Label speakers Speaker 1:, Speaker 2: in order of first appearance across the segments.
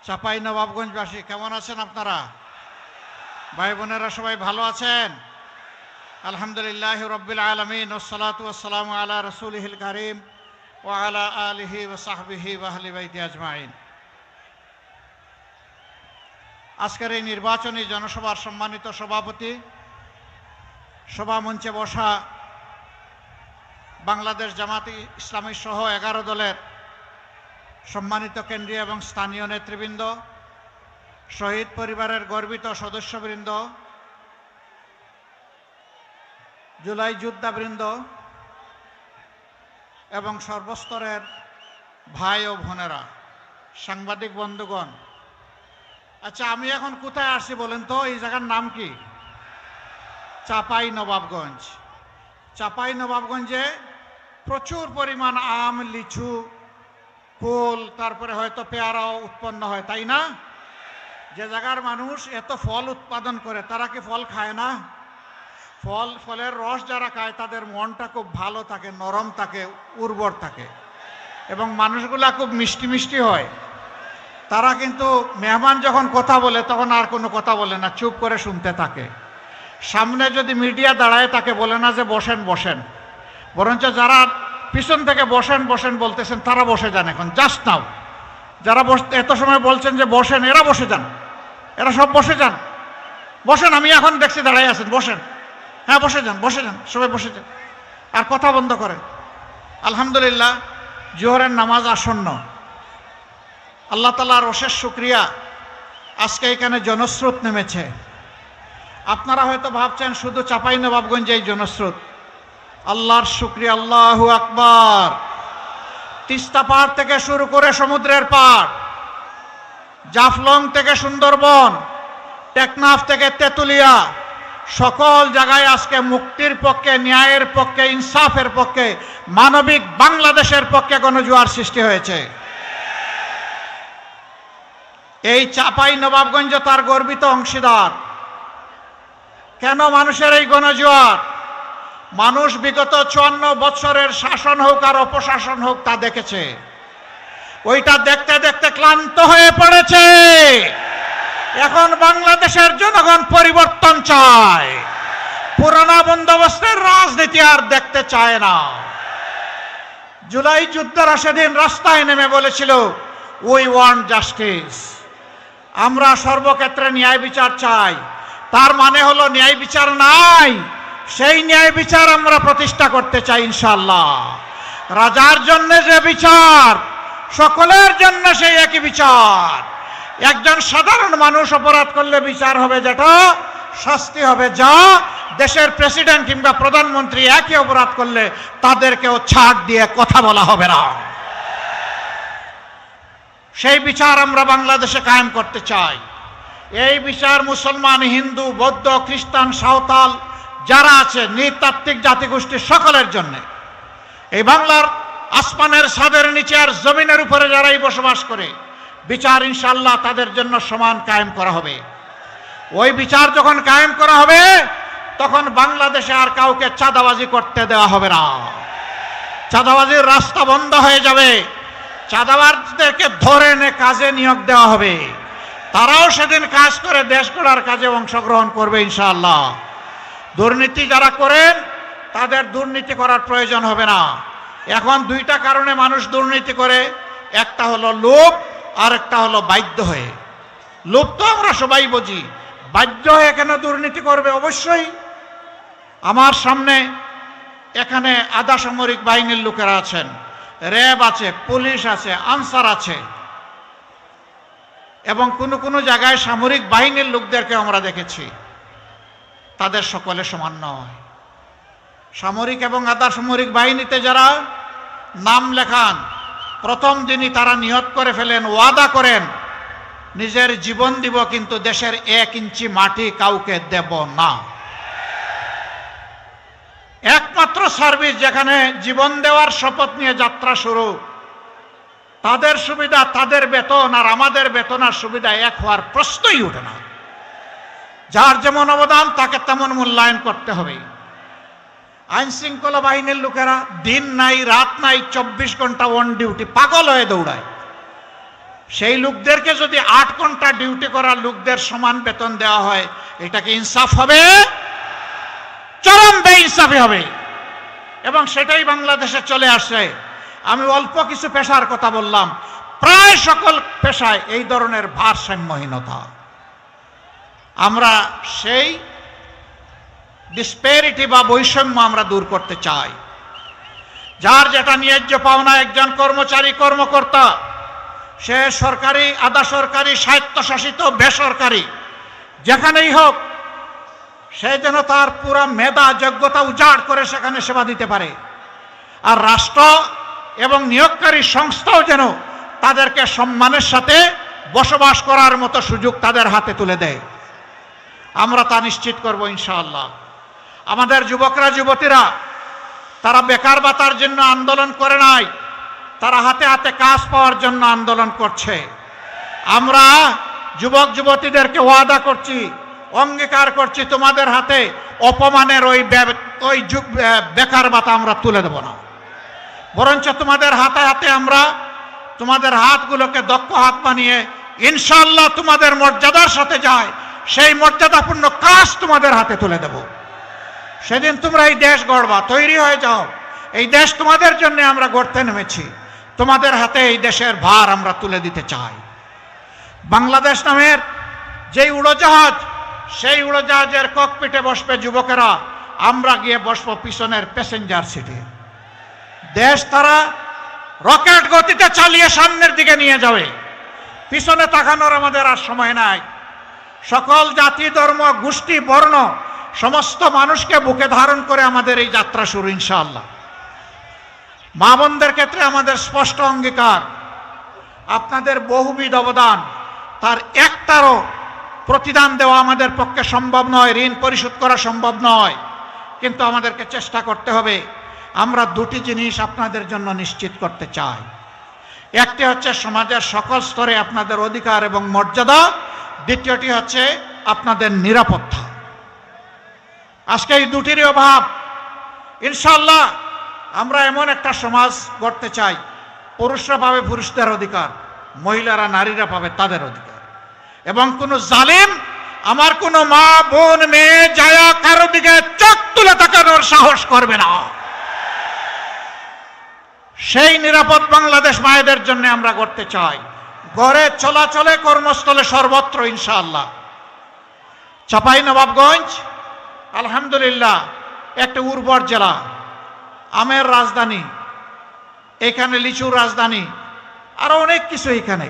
Speaker 1: চাপাই নবাবগঞ্জবাসী কেমন আছেন আপনারা? ভাই বোনেরা সবাই ভালো আছেন? আলহামদুলিল্লাহ রাব্বিল আলামিন ওয়াসসালাতু ওয়াসসালামু আলা রাসূলিহিল কারীম ওয়া আলা আলিহি ওয়া সাহবিহি ওয়া আহলি বাইতি আজমাইন। আজকের এই নির্বাচনী জনসভার সম্মানিত সভাপতি, সভা মঞ্চে বসা বাংলাদেশ জামাতে ইসলামী সহ 11 দলের সম্মানিত কেন্দ্রীয় এবং স্থানীয় নেতৃবৃন্দ, শহীদ পরিবারের গর্বিত সদস্যবৃন্দ, জুলাই যোদ্ধাবৃন্দ এবং সর্বস্তরের ভাই ও বোনেরা, সাংবাদিক বন্ধুগণ, আচ্ছা আমি এখন কোথায় আসছি বলেন তো? এই জায়গার নাম কি? চাপাই নবাবগঞ্জ। চাপাই নবাবগঞ্জে প্রচুর পরিমাণ আম, লিচু, কুল, তারপরে হয়তো পেয়ারাও উৎপন্ন হয়, তাই না? যে জায়গার মানুষ এত ফল উৎপাদন করে তারা কি ফল খায় না? ফলের রস যারা খায় তাদের মনটা খুব ভালো থাকে, নরম থাকে, উর্বর থাকে এবং মানুষগুলা খুব মিষ্টি মিষ্টি হয়। তারা কিন্তু মেহমান যখন কথা বলে তখন আর কোনো কথা বলে না, চুপ করে শুনতে থাকে। সামনে যদি মিডিয়া দাঁড়ায় তাকে বলে না যে বসেন বসেন, বরঞ্চ যারা পিছন থেকে বসেন বসেন বলতেছেন তারা বসে যান, এখন জাস্ট নাও। যারা এত সময় বলছেন যে বসেন, এরা বসে যান, এরা সব বসে যান, বসেন, আমি এখন দেখছি দাঁড়াই আছেন, বসেন, হ্যাঁ বসে যান, বসে যান, সবাই বসে যান, আর কথা বন্ধ করেন। আলহামদুলিল্লাহ, জোহরের নামাজ আসন্ন। আল্লাহ তাআলার অশেষ শুকরিয়া, আজকে এখানে জনস্রোত নেমেছে। আপনারা হয়তো ভাবছেন শুধু চাপাই নবাবগঞ্জে এই জনস্রোত। আল্লাহর শুকরিয়া, আল্লাহু আকবার। তিস্তা পাড় থেকে শুরু করে সমুদ্রের পাড়, জাফলং থেকে সুন্দরবন, টেকনাফ থেকে তেতুলিয়া, সকল জায়গায় আজকে মুক্তির পক্ষে, ন্যায়ের পক্ষে, ইনসাফের পক্ষে, মানবিক বাংলাদেশের পক্ষে গণজোয়ার সৃষ্টি হয়েছে। এই চাপাই নবাবগঞ্জ তার গর্বিত অংশীদার। কেন মানুষের এই গণজোয়ার? মানুষ বিগত 54 বছরের শাসন হোক আর অপশাসন হোক তা দেখেছে। ওইটা দেখতে দেখতে ক্লান্ত হয়ে পড়েছে। এখন বাংলাদেশের জনগণ পরিবর্তন চায়, পুরানা বন্দোবস্তের রাজনীতি আর দেখতে চায় না। জুলাই যোদ্ধারা সেদিন রাস্তায় নেমে বলেছিল, উই ওয়ান্ট জাস্টিস, আমরা সর্বক্ষেত্রে ন্যায় বিচার চাই। তার মানে হলো ন্যায় বিচার নাই, সেই ন্যায় বিচার আমরা প্রতিষ্ঠা করতে চাই ইনশাআল্লাহ। রাজার জন্য যে বিচার, সকলের জন্য সেই একই বিচার। একজন সাধারণ মানুষ অপরাধ করলে বিচার হবে যেটা, শাস্তি হবে যা। দেশের প্রেসিডেন্ট কিংবা প্রধানমন্ত্রী একই অপরাধ করলে তাদেরকেও ছাড় দিয়ে কথা বলা হবে না। সেই বিচার আমরা বাংলাদেশে কায়েম করতে চাই। এই বিচার মুসলমান, হিন্দু, বৌদ্ধ, খ্রিস্টান, সাঁওতাল যারা আছে, নৃতাত্ত্বিক জাতিগোষ্ঠী সকলের জন্য। এই বাংলার আসমানের ছাদের নিচে আর জমিনের উপরে যারাই বসবাস করে, বিচার ইনশাআল্লাহ তাদের জন্য সমান কায়েম করা হবে। ওই বিচার যখন কায়েম করা হবে তখন বাংলাদেশে আর কাউকে চাঁদাবাজি করতে দেওয়া হবে না। চাঁদাবাজির রাস্তা বন্ধ হয়ে যাবে। চাঁদাবাজদেরকে ধরে এনে কাজে নিয়োগ দেওয়া হবে। তারাও সেদিন কাজ করে দেশ গড়ার কাজে অংশগ্রহণ করবে ইনশাআল্লাহ। দুর্নীতি যারা করেন তাদের দুর্নীতি করার প্রয়োজন হবে না। এখন দুইটা কারণে মানুষ দুর্নীতি করে, একটা হলো লোভ আর একটা হলো বাধ্য হয়ে। লোভ তো আমরা সবাই বুঝি, বাধ্য হয়ে কেন দুর্নীতি করবে? অবশ্যই আমার সামনে এখানে আধা সামরিক বাহিনীর লোকেরা আছেন, র্যাব আছে, পুলিশ আছে, আনসার আছে এবং কোনো জায়গায় সামরিক বাহিনীর লোকদেরকে আমরা দেখেছি। তাদের সকলে সমান নয়। সামরিক এবং আধা সামরিক বাহিনীতে যারা নাম লেখান, প্রথম দিনই তারা নিয়ত করে ফেলেন, ওয়াদা করেন, নিজের জীবন দিব কিন্তু দেশের 1 ইঞ্চি মাটি কাউকে দেব না। একমাত্র সার্ভিস যেখানে জীবন দেওয়ার শপথ নিয়ে যাত্রা শুরু, তাদের সুবিধা, তাদের বেতন আর আমাদের বেতন আর সুবিধা এক হওয়ার প্রশ্নই ওঠে না। যার যেমন অবদান তাকে তেমন মূল্যায়ন করতে হবে। আইন শৃঙ্খলা বাহিনীর লোকেরা দিন নাই রাত নাই 24 ঘন্টা অন ডিউটি, পাগল হয়ে দৌড়ায়। সেই লোকদেরকে যদি 8 ঘন্টা ডিউটি করা লোকদের সমান বেতন দেওয়া হয়, এটা কি ইনসাফ হবে? চরম বেইনসাফি হবে। এবং সেটাই বাংলাদেশে চলে আসছে। আমি অল্প কিছু পেশার কথা বললাম, প্রায় সকল পেশায় এই ধরনের ভারসাম্যহীনতা। আমরা সেই ডিসপ্যারিটি বা বৈষম্য আমরা দূর করতে চাই। যার যেটা ন্যায্য পাওনা, একজন কর্মচারী কর্মকর্তা, সে সরকারি, আধা সরকারি, স্বায়ত্তশাসিত, বেসরকারি, যেখানেই হোক, সে যেন তার পুরা মেধা যোগ্যতা উজাড় করে সেখানে সেবা দিতে পারে। আর রাষ্ট্র এবং নিয়োগকারী সংস্থাও যেন তাদেরকে সম্মানের সাথে বসবাস করার মতো সুযোগ তাদের হাতে তুলে দেয়। আমরা তা নিশ্চিত করব ইনশাআল্লাহ। আমাদের যুবকরা, যুবতীরা, তারা বেকার ভাতার জন্য আন্দোলন করে নাই, তারা হাতে হাতে কাজ পাওয়ার জন্য আন্দোলন করছে। আমরা যুবক যুবতীদেরকে ওয়াদা করছি, অঙ্গীকার করছি, তোমাদের হাতে অপমানের ওই বেকার ভাতা আমরা তুলে দেব না, বরঞ্চ তোমাদের হাতে হাতে আমরা তোমাদের হাতগুলোকে দক্ষ হাত বানিয়ে ইনশাআল্লাহ তোমাদের মর্যাদার সাথে যায় সেই মর্যাদাপূর্ণ কাজ তোমাদের হাতে তুলে দেব। সেদিন তোমরা এই দেশ গড়বা, তৈরি হয়ে যাও। এই দেশ তোমাদের জন্য আমরা গড়তে নেমেছি, তোমাদের হাতে এই দেশের ভার আমরা তুলে দিতে চাই। বাংলাদেশ নামের যেই উড়োজাহাজ, সেই উড়োজাহাজের ককপিটে বসবে যুবকেরা, আমরা গিয়ে বসবো পিছনের প্যাসেঞ্জার সিটে। দেশ তারা রকেট গতিতে চালিয়ে সামনের দিকে নিয়ে যাবে, পিছনে তাকানোর আমাদের আর সময় নাই। সকল জাতি, ধর্ম, গোষ্ঠী, বর্ণ, সমস্ত মানুষকে বুকে ধারণ করে আমাদের এই যাত্রা শুরু ইনশাআল্লাহ। মা বোনদের ক্ষেত্রে আমাদের স্পষ্ট অঙ্গীকার, আপনাদের বহুবিধ অবদান, তার একটারও প্রতিদান দেওয়া আমাদের পক্ষে সম্ভব নয়, ঋণ পরিশোধ করা সম্ভব নয়, কিন্তু আমাদেরকে চেষ্টা করতে হবে। আমরা দুটি জিনিস আপনাদের জন্য নিশ্চিত করতে চাই। একটি হচ্ছে সমাজের সকল স্তরে আপনাদের অধিকার এবং মর্যাদা, দ্বিতীয়টি হচ্ছে আপনাদের নিরাপত্তা। আজকে এই দুটিরই অভাব। ইনশাআল্লাহ আমরা এমন একটা সমাজ গড়তে চাই, পুরুষরা পাবে পুরুষদের অধিকার, মহিলারা, নারীরা পাবে তাদের অধিকার, এবং কোন জালিম আমার কোন মা, বোন, মেয়ে, জায়া কারো দিকে চোখ তুলে তাকানোর সাহস করবে না। সেই নিরাপদ বাংলাদেশ মায়েদের জন্য আমরা গড়তে চাই, ঘরে চলাচলে, কর্মস্থলে, সর্বত্র ইনশাআল্লাহ। চাঁপাইনবাবগঞ্জ আলহামদুলিল্লাহ একটা উর্বর জেলা, আমের রাজধানী, এখানে লিচুর রাজধানী, আরো অনেক কিছু এখানে।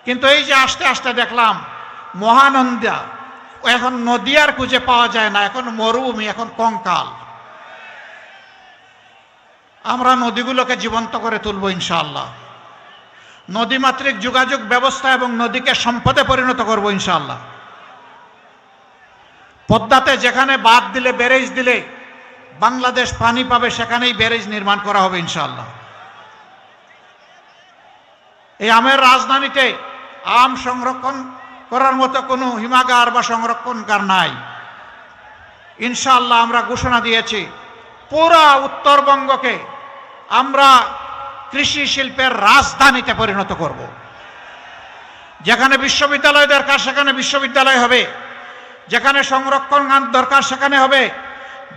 Speaker 1: কিন্তু এই যে আস্তে আস্তে দেখলাম মহানন্দা, এখন নদী আর খুঁজে পাওয়া যায় না, এখন মরুভূমি, এখন কঙ্কাল। আমরা নদীগুলোকে জীবন্ত করে তুলব ইনশাআল্লাহ। নদীমাতৃক যোগাযোগ ব্যবস্থা এবং নদীকে সম্পদে পরিণত করব ইনশাআল্লাহ। পদ্মাতে যেখানে বাঁধ দিলে, ব্যারেজ দিলে বাংলাদেশ পানি পাবে, সেখানেই ব্যারেজ নির্মাণ করা হবে ইনশাআল্লাহ। এই আমের রাজধানীতে আম সংরক্ষণ করার মতো কোনো হিমাগার বা সংরক্ষণগার নাই। ইনশাআল্লাহ আমরা ঘোষণা দিয়েছি, পুরা উত্তরবঙ্গকে আমরা কৃষি শিল্পের রাজধানীতে পরিণত করব। যেখানে বিশ্ববিদ্যালয় দরকার সেখানে বিশ্ববিদ্যালয় হবে, যেখানে সংরক্ষণ দরকার সেখানে হবে,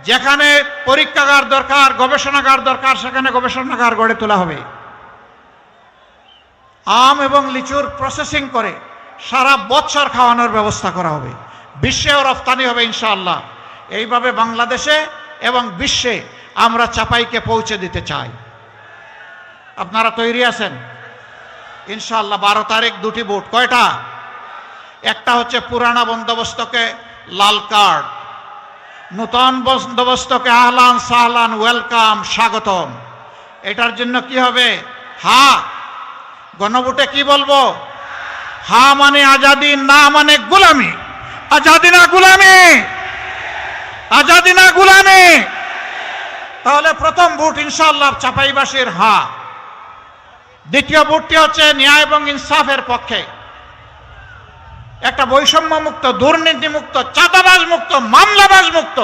Speaker 1: যেখানে পরীক্ষাগার দরকার, গবেষণাগার দরকার, সেখানে গবেষণাগার গড়ে তোলা হবে। আম এবং লিচুর প্রসেসিং করে সারা বছর খাওয়ানোর ব্যবস্থা করা হবে, বিশ্বেও রপ্তানি হবে ইনশাআল্লাহ। এইভাবে বাংলাদেশে এবং বিশ্বে আমরা চাপাইকে পৌঁছে দিতে চাই। আপনারা তৈরি আছেন ইনশাআল্লাহ? 12 তারিখ দুটি ভোট। কয়টা? একটা হচ্ছে পুরানা বন্দোবস্তকে লাল কার্ড, নূতন বন্দোবস্তকে আহলান সাহলান, ওয়েলকাম, স্বাগতম। এটার জন্য কি হবে? হা। গণভোটে কি বলবো? হা মানে আজাদি, না মানে গোলামি। আজাদি না গোলামি, আজাদি না গোলামি। তাহলে প্রথম ভোট ইনশাআল্লাহ চাপাইবাসীর হা। দ্বিতীয় ভোটটি হচ্ছে ন্যায় এবং ইনসাফের পক্ষে, একটা বৈষম্য মুক্ত, দুর্নীতি মুক্ত, চাঁদাবাজ মুক্ত, মামলাবাজ মুক্ত,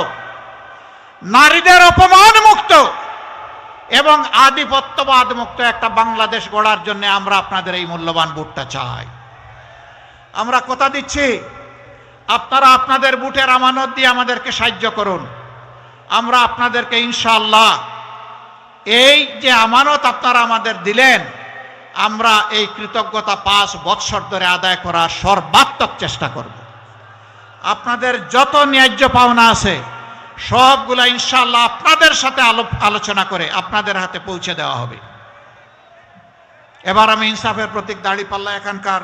Speaker 1: নারীদের অপমান মুক্ত এবং আধিপত্যবাদ মুক্ত একটা বাংলাদেশ গড়ার জন্য আমরা আপনাদের এই মূল্যবান ভোটটা চাই। আমরা কথা দিচ্ছি, আপনারা আপনাদের ভোটের আমানত দিয়ে আমাদেরকে সাহায্য করুন। আমরা আপনাদেরকে ইনশাআল্লাহ এই যে আমানত আপনারা আমাদের দিলেন, আমরা এই কৃতজ্ঞতা 5 বৎসর ধরে আদায় করার সর্বাত্মক চেষ্টা করব। আপনাদের যত ন্যায্য পাওনা আছে সবগুলা ইনশাআল্লাহ আপনাদের সাথে আলোচনা করে আপনাদের হাতে পৌঁছে দেওয়া হবে। এবার আমি ইনসাফের প্রতীক দাঁড়িপাল্লা এখানকার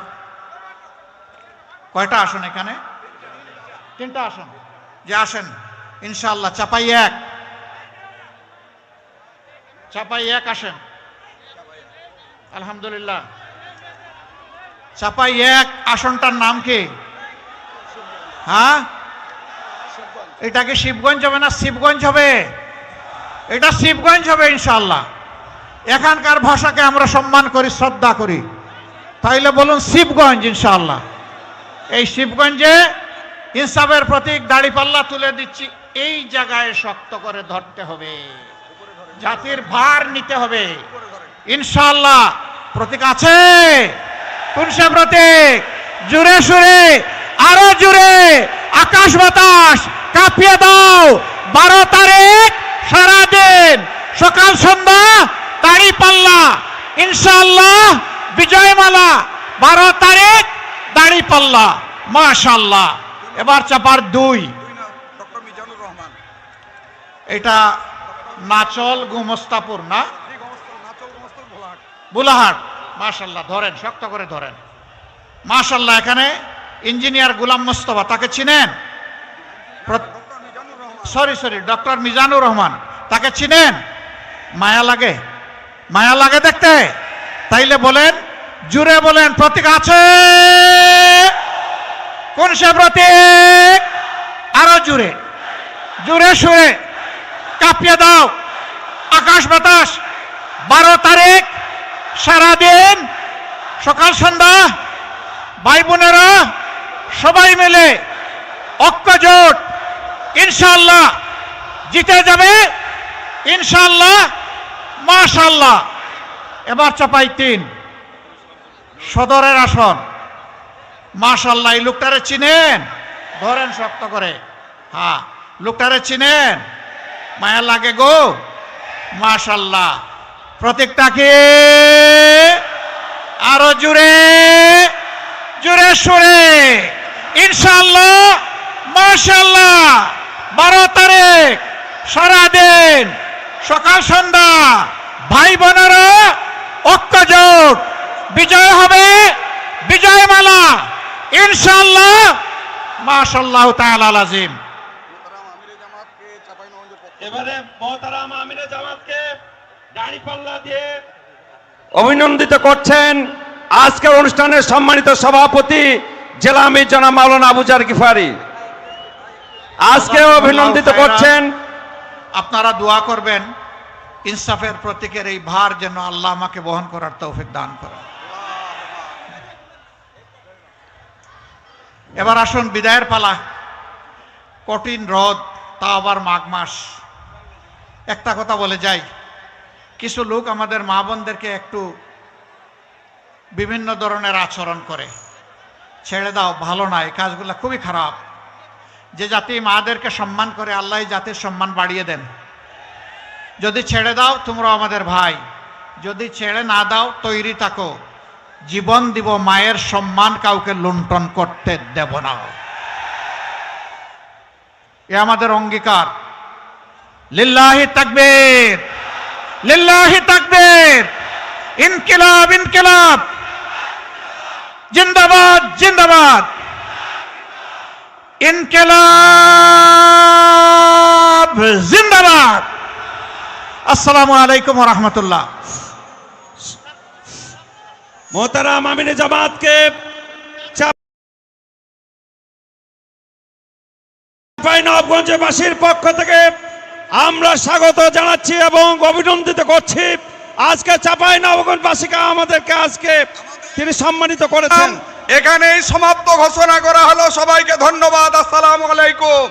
Speaker 1: কয়টা আসন? এখানে 3টা আসন। যে আসেন ইনশাআল্লাহ চাপাই 1, চাপাই 1 আসেন। আলহামদুলিল্লাহ। চাপাই 1 আসনটার নাম কি? হ্যাঁ, এটা কি শিবগঞ্জ হবে না শিবগঞ্জ হবে? এটা শিবগঞ্জ হবে ইনশাআল্লাহ। এখানকার ভাষাকে আমরা সম্মান করি, শ্রদ্ধা করি, তাইলে বলুন শিবগঞ্জ ইনশাআল্লাহ। এই শিবগঞ্জে ইনসাফের প্রতীক দাঁড়িপাল্লা তুলে দিচ্ছি। এই জায়গায় শক্ত করে ধরতে হবে, জাতির ভার নিতে হবে ইনশাআল্লাহ। প্রতীক আছে? কোন সে প্রতীক? জুড়ে সুরে, আরো জুড়ে, আকাশ বাতাস কাঁপিয়ে দাও। 12 তারিখ সারাদিন সকাল সন্ধ্যা দাঁড়িপাল্লা ইনশাআল্লাহ বিজয়মালা। 12 তারিখ দাঁড়িপাল্লা মাশাআল্লাহ। এবার চাপার 2 এটা নাচল গুমস্তাপুর না বুলাহাট। মাশাআল্লাহ, ধরেন, শক্ত করে ধরেন। মাশাআল্লাহ। এখানে ইঞ্জিনিয়ার গোলাম মোস্তফা, তাকে চিনেন? সরি ডক্টর মিজানুর রহমান, তাকে চিনেন? মায়া লাগে, মায়া লাগে দেখতে? তাইলে বলেন, জুড়ে বলেন, প্রতীক আছে? কোন সে প্রতীক? আরো জুড়ে, জুড়ে সুরে কাঁপিয়ে দাও আকাশ বাতাস। 12 তারিখ সারাদিন সকাল সন্ধ্যা ভাই বোনেরা সবাই মিলে ঐক্যজোট ইনশাআল্লাহ জিতে যাবে ইনশাআল্লাহ মাশাআল্লাহ। এবার চাপাই 3 সদরের আসন। মাশাআল্লাহ। এই লোকটারে চিনেন? ধরেন শক্ত করে। হ্যাঁ, লোকটারে চিনেন? মায়া লাগে গো। মাশাআল্লাহ। প্রতীকটা কি? আরো জুড়ে, জুড়ে সুরে ইনশাআল্লাহ মাশাআল্লাহ। 12 তারিখ সারাদিন সকাল সন্ধ্যা ভাই বোনেরা ঐক্যজোট বিজয় হবে, বিজয়মালা ইনশাআল্লাহ মাশাআল্লাহ তাআলা আযীম।
Speaker 2: এবারে মহতারাম আমিরে জামাতকে দাঁড়িপাল্লা দিয়ে অভিনন্দিত করছেন আজকের অনুষ্ঠানের সম্মানিত সভাপতি জেলা আমির জনাব মাওলানা আবুজার গিফারি। আজকে অভিনন্দিত করছেন।
Speaker 1: আপনারা দোয়া করবেন ইনসাফের প্রতীকের এই ভার যেন আল্লাহ আমাকে বহন করার তৌফিক দান করেন। এবার আসুন বিদায়ের পালা। কঠিন রোদ, তা আবার মাঘ মাস। একটা কথা বলে যাই, কিছু লোক আমাদের মা বোনদেরকে একটু বিভিন্ন ধরনের আচরণ করে। ছেড়ে দাও, ভালো না, এই কাজগুলো খুবই খারাপ। যে জাতি মাদেরকে সম্মান করে আল্লাহ জাতির সম্মান বাড়িয়ে দেন। যদি ছেড়ে দাও তোমরা আমাদের ভাই, যদি ছেড়ে না দাও তৈরি থাকো, জীবন দিব, মায়ের সম্মান কাউকে লুণ্ঠন করতে দেব না। এ আমাদের অঙ্গীকার। লিল্লাহি তাকবীর, লিল্লাহি তাকবীর, ইনকিলাব ইনকিলাব, জিন্দাবাদ জিন্দাবাদ, ইনকিলাব জিন্দাবাদ। আসসালামু আলাইকুম ওয়া রাহমাতুল্লাহ।
Speaker 2: মহতারাম আমিরে জামাতকে চাঁপাইনবাবগঞ্জবাসীর পক্ষ থেকে আমরা স্বাগত জানাচ্ছি এবং অভিনন্দিত করছি। আজকে চাঁপাইনবাবগঞ্জবাসীকে আমাদেরকে আজকে তিনি সম্মানিত করেছেন।
Speaker 3: এখানেই সমাপ্ত ঘোষণা করা হলো। সবাইকে ধন্যবাদ। আসসালামু আলাইকুম।